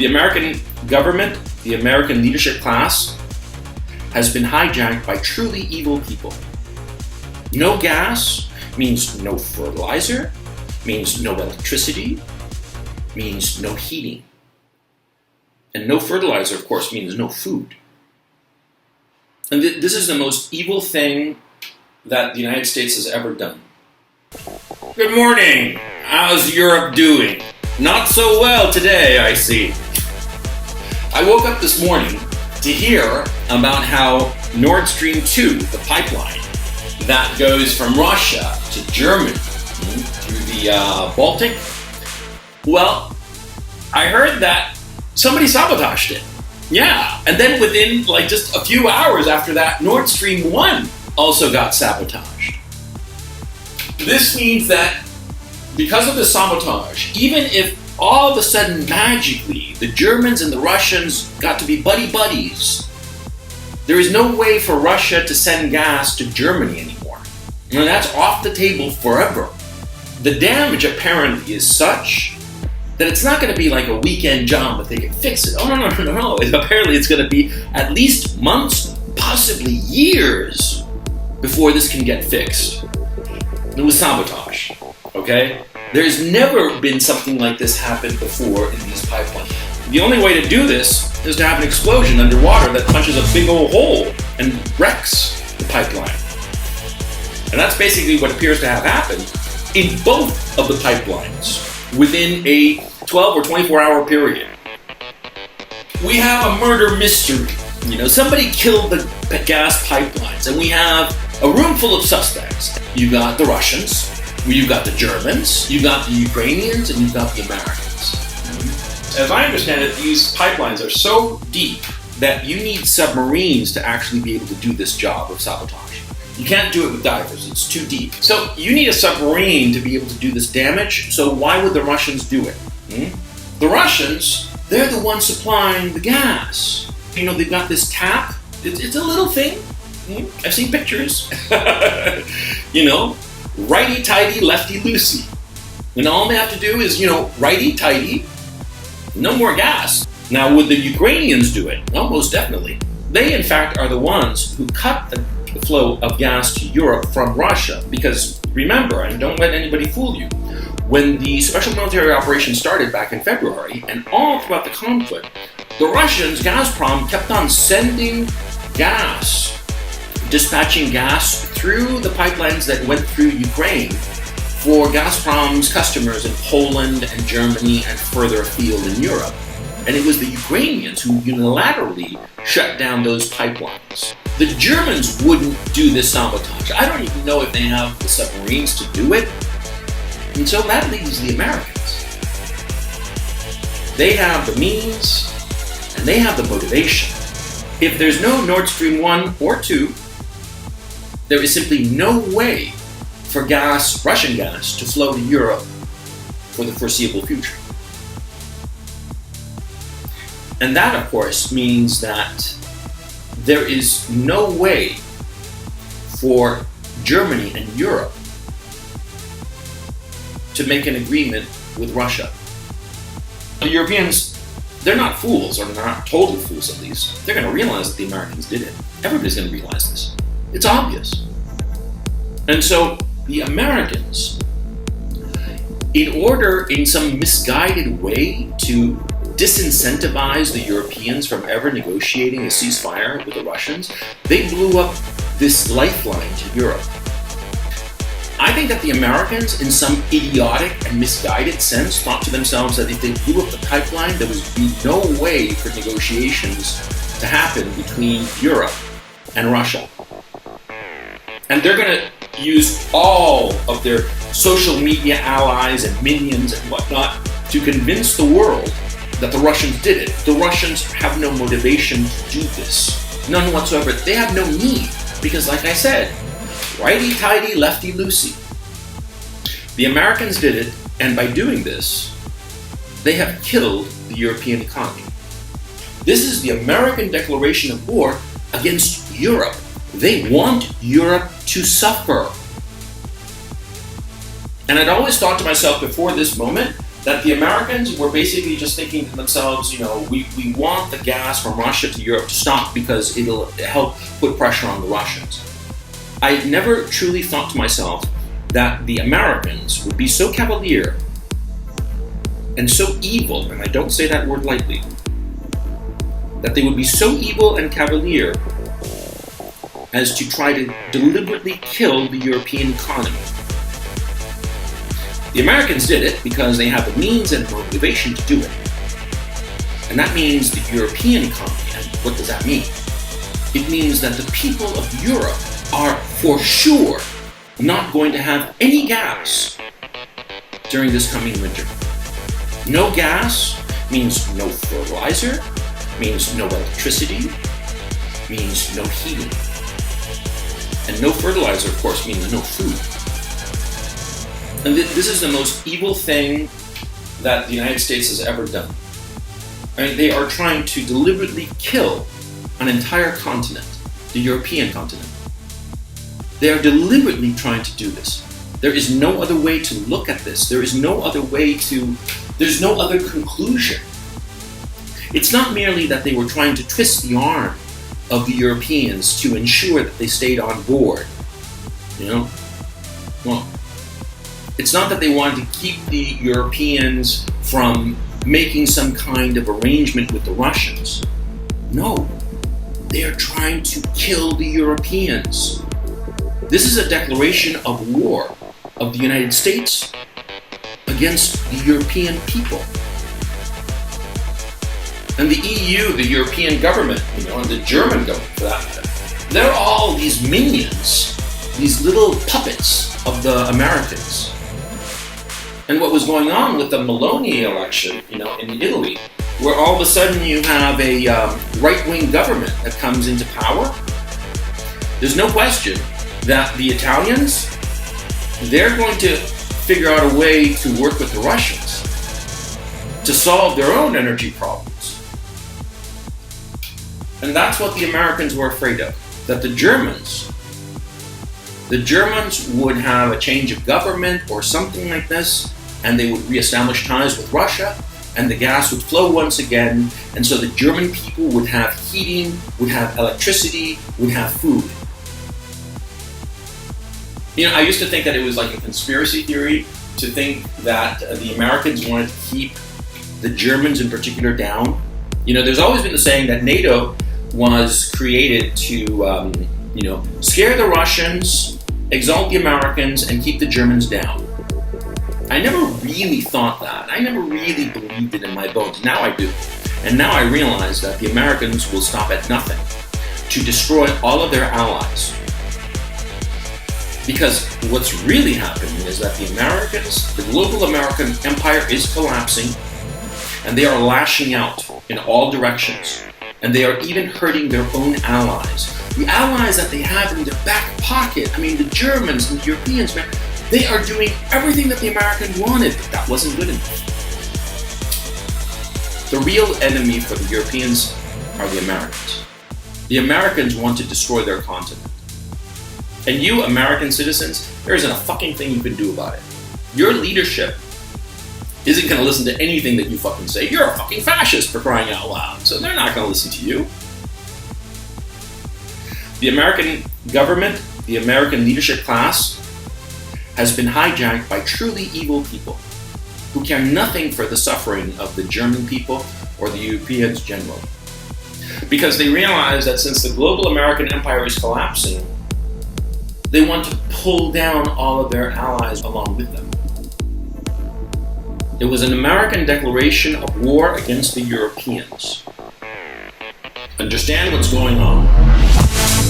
The American government, the American leadership class, has been hijacked by truly evil people. No gas means no fertilizer, means no electricity, means no heating. And no fertilizer, of course, means no food. And this is the most evil thing that the United States has ever done. Good morning. How's Europe doing? Not so well today, I see. I woke up this morning to hear about how Nord Stream 2, the pipeline that goes from Russia to Germany through the Baltic, well, I heard that somebody sabotaged it. Yeah, and then within just a few hours after that, Nord Stream 1 also got sabotaged. This means that because of the sabotage, even if all of a sudden magically the Germans and the Russians got to be buddy-buddies, there is no way for Russia to send gas to Germany anymore. And that's off the table forever. The damage apparently is such that it's not going to be like a weekend job that they can fix it. Oh, no. Apparently it's going to be at least months, possibly years, before this can get fixed. It was sabotage, okay? There's never been something like this happen before in these pipelines. The only way to do this is to have an explosion underwater that punches a big old hole and wrecks the pipeline. And that's basically what appears to have happened in both of the pipelines within a 12 or 24-hour period. We have a murder mystery. Somebody killed the gas pipelines, and we have a room full of suspects. You got the Russians, you've got the Germans, you've got the Ukrainians, and you've got the Americans. As I understand it, these pipelines are so deep that you need submarines to actually be able to do this job of sabotage. You can't do it with divers, it's too deep. So you need a submarine to be able to do this damage, so why would the Russians do it? The Russians, they're the ones supplying the gas. They've got this tap, it's a little thing. I've seen pictures. Righty-tighty, lefty-loosey. And all they have to do is, righty-tighty, no more gas. Now, would the Ukrainians do it? Well, most definitely. They, in fact, are the ones who cut the flow of gas to Europe from Russia. Because remember, and don't let anybody fool you, when the special military operation started back in February, and all throughout the conflict, the Russians, Gazprom, kept on sending gas, dispatching gas through the pipelines that went through Ukraine for Gazprom's customers in Poland and Germany and further afield in Europe. And it was the Ukrainians who unilaterally shut down those pipelines. The Germans wouldn't do this sabotage. I don't even know if they have the submarines to do it. And so that leaves the Americans. They have the means and they have the motivation. If there's no Nord Stream 1 or 2, there is simply no way for gas, Russian gas, to flow to Europe for the foreseeable future. And that, of course, means that there is no way for Germany and Europe to make an agreement with Russia. The Europeans, they're not fools, or they're not total fools at least. They're going to realize that the Americans did it. Everybody's going to realize this. It's obvious. And so the Americans, in order, in some misguided way, to disincentivize the Europeans from ever negotiating a ceasefire with the Russians, they blew up this lifeline to Europe. I think that the Americans, in some idiotic and misguided sense, thought to themselves that if they blew up the pipeline, there would be no way for negotiations to happen between Europe and Russia. And they're going to use all of their social media allies and minions and whatnot to convince the world that the Russians did it. The Russians have no motivation to do this. None whatsoever. They have no need. Because like I said, righty-tighty, lefty-loosey. The Americans did it, and by doing this, they have killed the European economy. This is the American declaration of war against Europe. They want Europe to suffer. And I'd always thought to myself before this moment that the Americans were basically just thinking to themselves, we want the gas from Russia to Europe to stop because it'll help put pressure on the Russians. I never truly thought to myself that the Americans would be so cavalier and so evil, and I don't say that word lightly, that they would be so evil and cavalier as to try to deliberately kill the European economy. The Americans did it because they have the means and motivation to do it. And that means the European economy. And what does that mean? It means that the people of Europe are for sure not going to have any gas during this coming winter. No gas means no fertilizer, means no electricity, means no heating. And no fertilizer, of course, means no food. And this is the most evil thing that the United States has ever done. I mean, they are trying to deliberately kill an entire continent, the European continent. They are deliberately trying to do this. There is no other way to look at this. There's no other conclusion. It's not merely that they were trying to twist the arm of the Europeans to ensure that they stayed on board. Well, it's not that they wanted to keep the Europeans from making some kind of arrangement with the Russians. No, they are trying to kill the Europeans. This is a declaration of war of the United States against the European people. And the EU, the European government, and the German government for that matter, they're all these minions, these little puppets of the Americans. And what was going on with the Meloni election, in Italy, where all of a sudden you have a right-wing government that comes into power, there's no question that the Italians, they're going to figure out a way to work with the Russians to solve their own energy problems. And that's what the Americans were afraid of, that the Germans would have a change of government or something like this, and they would reestablish ties with Russia, and the gas would flow once again, and so the German people would have heating, would have electricity, would have food. I used to think that it was like a conspiracy theory to think that the Americans wanted to keep the Germans in particular down. There's always been the saying that NATO was created to, scare the Russians, exalt the Americans, and keep the Germans down. I never really thought that. I never really believed it in my bones. Now I do. And now I realize that the Americans will stop at nothing to destroy all of their allies. Because what's really happening is that the global American empire is collapsing, and they are lashing out in all directions. And they are even hurting their own allies. The allies that they have in their back pocket, the Germans and the Europeans, man, they are doing everything that the Americans wanted, but that wasn't good enough. The real enemy for the Europeans are the Americans. The Americans want to destroy their continent. And you, American citizens, there isn't a fucking thing you can do about it. Your leadership isn't going to listen to anything that you fucking say. You're a fucking fascist, for crying out loud. So they're not going to listen to you. The American government, the American leadership class, has been hijacked by truly evil people who care nothing for the suffering of the German people or the Europeans generally. Because they realize that since the global American empire is collapsing, they want to pull down all of their allies along with them. It was an American declaration of war against the Europeans. Understand what's going on.